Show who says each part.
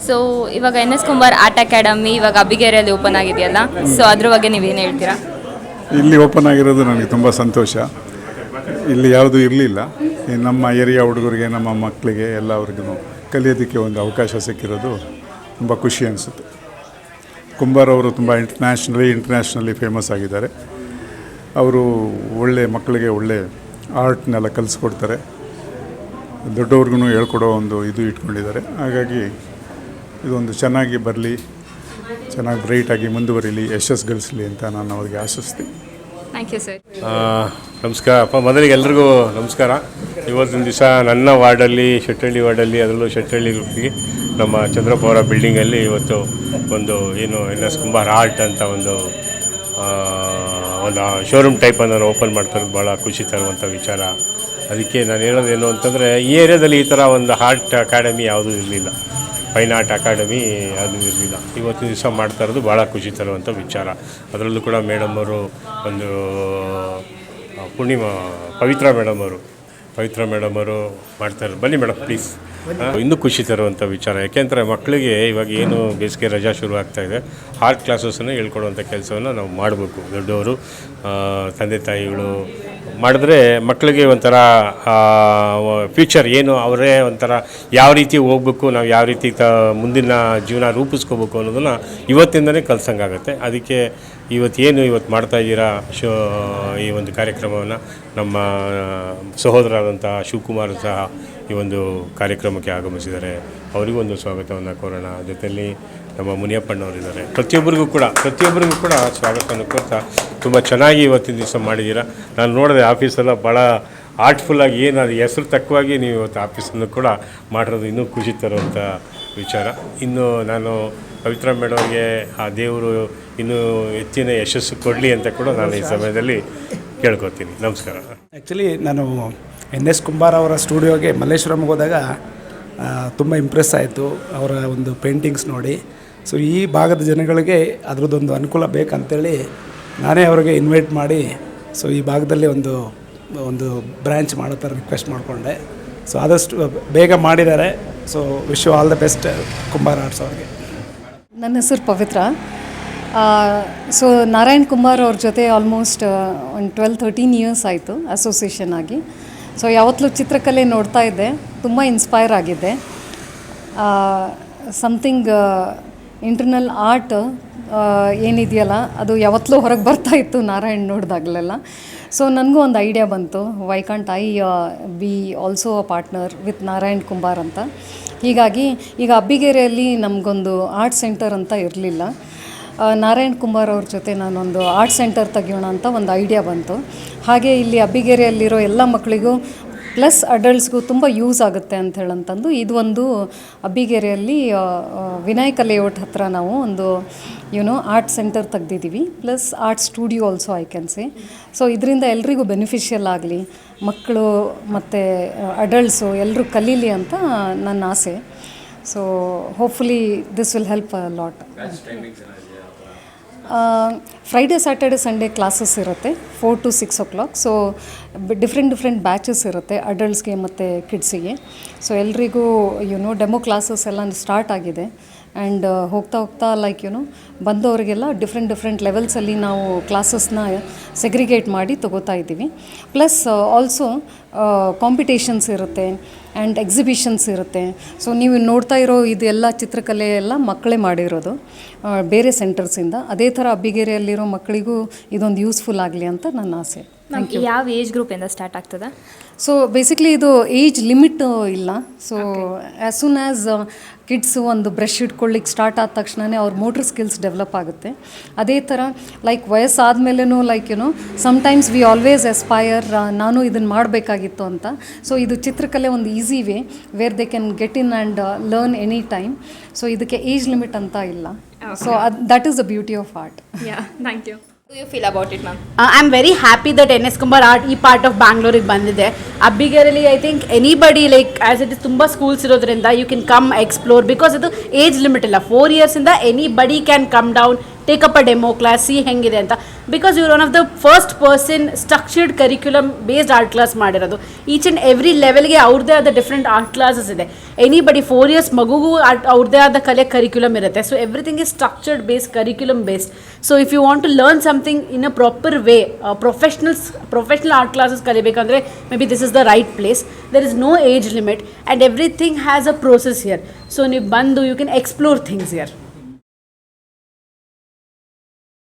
Speaker 1: So ಇವಾಗ NS Kumbar art academy ಇವಾಗ ಅಬ್ಬಿಗೇರಿಯಲ್ಲಿ open ಆಗಿದೆಯಲ್ಲ, ಸೊ ಅದ್ರ ಬಗ್ಗೆ ನೀವೇನು ಹೇಳ್ತೀರಾ?
Speaker 2: ಇಲ್ಲಿ ಓಪನ್ ಆಗಿರೋದು ನನಗೆ ತುಂಬ ಸಂತೋಷ. ಇಲ್ಲಿ ಯಾವುದೂ ಇರಲಿಲ್ಲ. ನಮ್ಮ ಏರಿಯಾ ಹುಡುಗರಿಗೆ, ನಮ್ಮ ಮಕ್ಕಳಿಗೆ ಎಲ್ಲರಿಗೂ ಕಲಿಯೋದಕ್ಕೆ ಒಂದು ಅವಕಾಶ ಸಿಕ್ಕಿರೋದು ತುಂಬ ಖುಷಿ ಅನಿಸುತ್ತೆ. ಕುಂಬಾರ್ ಅವರು ತುಂಬ ಇಂಟರ್ನ್ಯಾಷನಲಿ ಫೇಮಸ್ ಆಗಿದ್ದಾರೆ. ಅವರು ಒಳ್ಳೆ ಮಕ್ಕಳಿಗೆ ಒಳ್ಳೆ ಆರ್ಟ್ನೆಲ್ಲ ಕಲಿಸ್ಕೊಡ್ತಾರೆ, ದೊಡ್ಡವ್ರಿಗೂ ಹೇಳ್ಕೊಡೋ ಒಂದು ಇದು ಇಟ್ಕೊಂಡಿದ್ದಾರೆ. ಹಾಗಾಗಿ ಇದೊಂದು ಚೆನ್ನಾಗಿ ಬರಲಿ, ಚೆನ್ನಾಗಿ ಬ್ರೈಟಾಗಿ ಮುಂದುವರಿಲಿ, ಯಶಸ್ಸು ಗಳಿಸಲಿ ಅಂತ ನಾನು ಅವ್ರಿಗೆ ಆಶಿಸ್ತೀನಿ.
Speaker 1: Thank you sir.
Speaker 3: ನಮಸ್ಕಾರ ಮೊದಲಿಗೆ ಎಲ್ರಿಗೂ ನಮಸ್ಕಾರ. ಇವತ್ತಿನ ದಿವಸ ನನ್ನ ವಾರ್ಡಲ್ಲಿ, ಶೆಟ್ಟಳ್ಳಿ ವಾರ್ಡಲ್ಲಿ, ಅದರಲ್ಲೂ ಶೆಟ್ಟಳ್ಳಿ ಗ್ರೂಪ್ಗೆ ನಮ್ಮ ಚಂದ್ರಪ್ಪ ಅವರ ಬಿಲ್ಡಿಂಗಲ್ಲಿ ಇವತ್ತು ಒಂದು ಏನು NS ಕುಂಬಾರ್ ಆರ್ಟ್ ಅಂತ ಒಂದು ಶೋರೂಮ್ ಟೈಪ್ ಅನ್ನು ಓಪನ್ ಮಾಡ್ತಾರೆ. ಭಾಳ ಖುಷಿ ತರುವಂಥ ವಿಚಾರ. ಅದಕ್ಕೆ ನಾನು ಹೇಳೋದೇನು ಅಂತಂದರೆ, ಈ ಏರಿಯಾದಲ್ಲಿ ಈ ಥರ ಒಂದು ಆರ್ಟ್ ಅಕಾಡೆಮಿ ಯಾವುದೂ ಇರಲಿಲ್ಲ, ಫೈನ್ ಆರ್ಟ್ ಅಕಾಡೆಮಿ ಅದು ಇರಲಿಲ್ಲ. ಇವತ್ತಿನ ದಿವಸ ಮಾಡ್ತಾ ಇರೋದು ಭಾಳ ಖುಷಿ ತರುವಂಥ ವಿಚಾರ. ಅದರಲ್ಲೂ ಕೂಡ ಮೇಡಮ್ ಅವರು ಒಂದು ಪವಿತ್ರ ಮೇಡಮ್ ಅವರು ಮಾಡ್ತಾರೆ. ಬನ್ನಿ ಮೇಡಮ್ ಪ್ಲೀಸ್. ಇನ್ನೂ ಖುಷಿ ತರುವಂಥ ವಿಚಾರ. ಯಾಕೆಂದರೆ ಮಕ್ಕಳಿಗೆ ಇವಾಗ ಏನು ಬೇಸಿಗೆ ರಜಾ ಶುರು ಆಗ್ತಾಯಿದೆ, ಆರ್ಟ್ ಕ್ಲಾಸಸ್ಸನ್ನು ಹೇಳ್ಕೊಡುವಂಥ ಕೆಲಸವನ್ನು ನಾವು ಮಾಡಬೇಕು. ದೊಡ್ಡವರು, ತಂದೆ ತಾಯಿಗಳು ಮಾಡಿದ್ರೆ ಮಕ್ಕಳಿಗೆ ಒಂಥರ ಫ್ಯೂಚರ್ ಏನು, ಅವರೇ ಒಂಥರ ಯಾವ ರೀತಿ ಹೋಗ್ಬೇಕು, ನಾವು ಯಾವ ರೀತಿ ಮುಂದಿನ ಜೀವನ ರೂಪಿಸ್ಕೋಬೇಕು ಅನ್ನೋದನ್ನು ಇವತ್ತಿಂದನೇ ಕಲ್ಸಂಗಾಗುತ್ತೆ. ಅದಕ್ಕೆ ಇವತ್ತು ಮಾಡ್ತಾಯಿದ್ದೀರಾ ಈ ಒಂದು ಕಾರ್ಯಕ್ರಮವನ್ನು ನಮ್ಮ ಸಹೋದರರಾದಂಥ ಶಿವಕುಮಾರ್ ಸಹ ಈ ಒಂದು ಕಾರ್ಯಕ್ರಮಕ್ಕೆ ಆಗಮಿಸಿದ್ದಾರೆ. ಅವರಿಗೂ ಒಂದು ಸ್ವಾಗತವನ್ನು ಕೋರೋಣ. ಜೊತೆಯಲ್ಲಿ ನಮ್ಮ ಮುನಿಯಪ್ಪಣ್ಣವರಿದ್ದಾರೆ. ಪ್ರತಿಯೊಬ್ಬರಿಗೂ ಕೂಡ ಸ್ವಾಗತವನ್ನು ಕೋರ್ತಾ ತುಂಬ ಚೆನ್ನಾಗಿ ಇವತ್ತಿನ ದಿವಸ ಮಾಡಿದ್ದೀರಾ. ನಾನು ನೋಡಿದೆ ಆಫೀಸೆಲ್ಲ ಭಾಳ ಆರ್ಟ್ಫುಲ್ಲಾಗಿ, ಏನು ಅದು ಹೆಸರು ತಕ್ಕವಾಗಿ ನೀವು ಇವತ್ತು ಆಫೀಸನ್ನು ಕೂಡ ಮಾಡಿರೋದು ಇನ್ನೂ ಖುಷಿ ತರುವಂಥ ವಿಚಾರ. ಇನ್ನು ನಾನು ಪವಿತ್ರ ಮೇಡಮ್ಗೆ ಆ ದೇವರು ಇನ್ನೂ ಹೆಚ್ಚಿನ ಯಶಸ್ಸು ಕೊಡಲಿ ಅಂತ ಕೂಡ ನಾನು ಈ ಸಮಯದಲ್ಲಿ ಕೇಳ್ಕೊತೀನಿ. ನಮಸ್ಕಾರ.
Speaker 4: ಆ್ಯಕ್ಚುಲಿ ನಾನು NS ಕುಂಬಾರ್ ಅವರ ಸ್ಟುಡಿಯೋಗೆ ಮಲ್ಲೇಶ್ವರಂಗೆ ಹೋದಾಗ ತುಂಬ ಇಂಪ್ರೆಸ್ ಆಯಿತು ಅವರ ಒಂದು ಪೇಂಟಿಂಗ್ಸ್ ನೋಡಿ. ಸೊ ಈ ಭಾಗದ ಜನಗಳಿಗೆ ಅದರದ್ದೊಂದು ಅನುಕೂಲ ಬೇಕಂತೇಳಿ ನಾನೇ ಅವರಿಗೆ ಇನ್ವೈಟ್ ಮಾಡಿ ಸೊ ಈ ಭಾಗದಲ್ಲಿ ಒಂದು ಬ್ರ್ಯಾಂಚ್ ಮಾಡೋ ಥರ ರಿಕ್ವೆಸ್ಟ್ ಮಾಡಿಕೊಂಡೆ. ಸೊ ಆದಷ್ಟು ಬೇಗ ಮಾಡಿದ್ದಾರೆ. So wish you all the best Kumbar arts ಅವ್ರಿಗೆ.
Speaker 5: ನನ್ನ ಹೆಸರು ಪವಿತ್ರ. ಸೊ ನಾರಾಯಣ್ ಕುಂಬಾರ್ ಅವ್ರ ಜೊತೆ ಆಲ್ಮೋಸ್ಟ್ ಒಂದು 12-13 ಇಯರ್ಸ್ ಆಯಿತು ಅಸೋಸಿಯೇಷನ್ ಆಗಿ. ಸೊ ಯಾವತ್ತಲೂ ಚಿತ್ರಕಲೆ ನೋಡ್ತಾ ಇದ್ದೆ, ತುಂಬ ಇನ್ಸ್ಪೈರ್ ಆಗಿದ್ದೆ. ಸಮಥಿಂಗ್ ಇಂಟರ್ನಲ್ ಆರ್ಟ್ ಏನಿದೆಯಲ್ಲ ಅದು ಯಾವತ್ತಲೂ ಹೊರಗೆ ಬರ್ತಾಯಿತ್ತು ನಾರಾಯಣ್ ನೋಡಿದಾಗಲೆಲ್ಲ. ಸೊ ನನಗೂ ಒಂದು ಐಡಿಯಾ ಬಂತು, why can't I be also a partner with Narayan Kumbar ಅಂತ. ಹೀಗಾಗಿ ಈಗ ಅಬ್ಬಿಗೇರಿಯಲ್ಲಿ ನಮಗೊಂದು ಆರ್ಟ್ ಸೆಂಟರ್ ಅಂತ ಇರಲಿಲ್ಲ. ನಾರಾಯಣ್ ಕುಂಬಾರ್ ಅವ್ರ ಜೊತೆ ನಾನೊಂದು ಆರ್ಟ್ ಸೆಂಟರ್ ತೆಗಿಯೋಣ ಅಂತ ಒಂದು ಐಡಿಯಾ ಬಂತು. ಹಾಗೆ ಇಲ್ಲಿ ಅಬ್ಬಿಗೇರಿಯಲ್ಲಿರೋ ಎಲ್ಲ ಮಕ್ಕಳಿಗೂ ಪ್ಲಸ್ ಅಡಲ್ಟ್ಸ್ಗೂ ತುಂಬ ಯೂಸ್ ಆಗುತ್ತೆ ಅಂತ ಹೇಳಂತಂದು ಇದು ಒಂದು ಅಬ್ಬಿಗೇರಿಯಲ್ಲಿ ವಿನಾಯಕ ಲೇಔಟ್ ಹತ್ರ ನಾವು ಒಂದು ಆರ್ಟ್ ಸೆಂಟರ್ ತೆಗ್ದಿದ್ದೀವಿ, plus art studio also I can say. So ಇದರಿಂದ ಎಲ್ರಿಗೂ ಬೆನಿಫಿಷಿಯಲ್ ಆಗಲಿ, ಮಕ್ಕಳು ಮತ್ತು ಅಡಲ್ಟ್ಸು ಎಲ್ಲರೂ ಕಲೀಲಿ ಅಂತ ನನ್ನ ಆಸೆ. So hopefully this will help a lot. Friday Saturday Sunday classes ಇರುತ್ತೆ 4 to 6 o'clock. So different batches ಇರುತ್ತೆ ಅಡಲ್ಟ್ಸ್ಗೆ ಮತ್ತು ಕಿಡ್ಸಿಗೆ. ಸೊ ಎಲ್ರಿಗೂ ಡೆಮೋ ಕ್ಲಾಸಸ್ ಎಲ್ಲ ಸ್ಟಾರ್ಟ್ ಆಗಿದೆ. ಆ್ಯಂಡ್ ಹೋಗ್ತಾ ಲೈಕ್ ಬಂದವರಿಗೆಲ್ಲ ಡಿಫ್ರೆಂಟ್ ಲೆವೆಲ್ಸಲ್ಲಿ ನಾವು ಕ್ಲಾಸಸ್ನ ಸೆಗ್ರಿಗೇಟ್ ಮಾಡಿ ತೊಗೋತಾ ಇದ್ದೀವಿ. ಪ್ಲಸ್ ಆಲ್ಸೋ ಕಾಂಪಿಟೇಷನ್ಸ್ ಇರುತ್ತೆ ಆ್ಯಂಡ್ ಎಕ್ಸಿಬಿಷನ್ಸ್ ಇರುತ್ತೆ. ಸೊ ನೀವು ನೋಡ್ತಾ ಇರೋ ಇದೆಲ್ಲ ಚಿತ್ರಕಲೆ ಎಲ್ಲ ಮಕ್ಕಳೇ ಮಾಡಿರೋದು ಬೇರೆ ಸೆಂಟರ್ಸಿಂದ. ಅದೇ ಥರ ಅಬ್ಬಿಗೇರಿಯಲ್ಲಿರೋ ಮಕ್ಕಳಿಗೂ ಇದೊಂದು ಯೂಸ್ಫುಲ್ ಆಗಲಿ ಅಂತ ನನ್ನ ಆಸೆ.
Speaker 1: ಯಾವ ಏಜ್ ಗ್ರೂಪಿಂದ ಸ್ಟಾರ್ಟ್ ಆಗ್ತದೆ?
Speaker 5: ಸೊ ಬೇಸಿಕ್ಲಿ ಇದು ಏಜ್ ಲಿಮಿಟ್ ಇಲ್ಲ. So as soon as kids ಒಂದು ಬ್ರಷ್ ಇಟ್ಕೊಳ್ಳಿಕ್ಕೆ ಸ್ಟಾರ್ಟ್ ಆದ ತಕ್ಷಣವೇ ಅವ್ರ ಮೋಟ್ರ್ ಸ್ಕಿಲ್ಸ್ ಡೆವಲಪ್ ಆಗುತ್ತೆ. ಅದೇ ಥರ ಲೈಕ್ ವಯಸ್ಸಾದಮೇಲೂ like sometimes we always aspire, ನಾನು ಇದನ್ನು ಮಾಡಬೇಕಾಗಿತ್ತು ಅಂತ. ಸೊ ಇದು ಚಿತ್ರಕಲೆ ಒಂದು easy way where they can get in and learn any time. So ಇದಕ್ಕೆ ಏಜ್ ಲಿಮಿಟ್ ಅಂತ ಇಲ್ಲ. So that is the beauty of art.
Speaker 1: Thank you. Do you feel about it, ma'am?
Speaker 6: I'm very happy that NS Kumbhar Art ಈ part of ಬ್ಯಾಂಗ್ಳೂರಿಗೆ ಬಂದಿದೆ. ಅಬ್ಬಿಗೇರಿಯಲ್ಲಿ I think anybody like as it is ತುಂಬ schools ಇರೋದ್ರಿಂದ you can come explore, because ಇದು age limit ಇಲ್ಲ. 4 years ಇಂದ anybody can come down, take up a demo class, see ಹೆಂಗಿದೆ ಅಂತ. ಬಿಕಾಸ್ ಇವ್ರು one of the first person structured curriculum based art class ಮಾಡಿರೋದು. Each and every ಲೆವೆಲ್ಗೆ ಅವ್ರದ್ದೇ ಆದ ಡಿಫ್ರೆಂಟ್ ಆರ್ಟ್ ಕ್ಲಾಸಸ್ ಇದೆ. ಎನಿಬಡಿ 4 years ಮಗುಗೂ ಅವ್ರದ್ದೇ ಆದ ಕಲೆ ಕರಿಕ್ಯುಲಮ್ ಇರುತ್ತೆ. So everything is structured based, curriculum based. So if you want to learn something in a proper way, professional art classes ಕಲಿಬೇಕಂದ್ರೆ may be this is the right place. There is no age limit and everything has a process here. So ನೀವು ಬಂದು you can explore things here.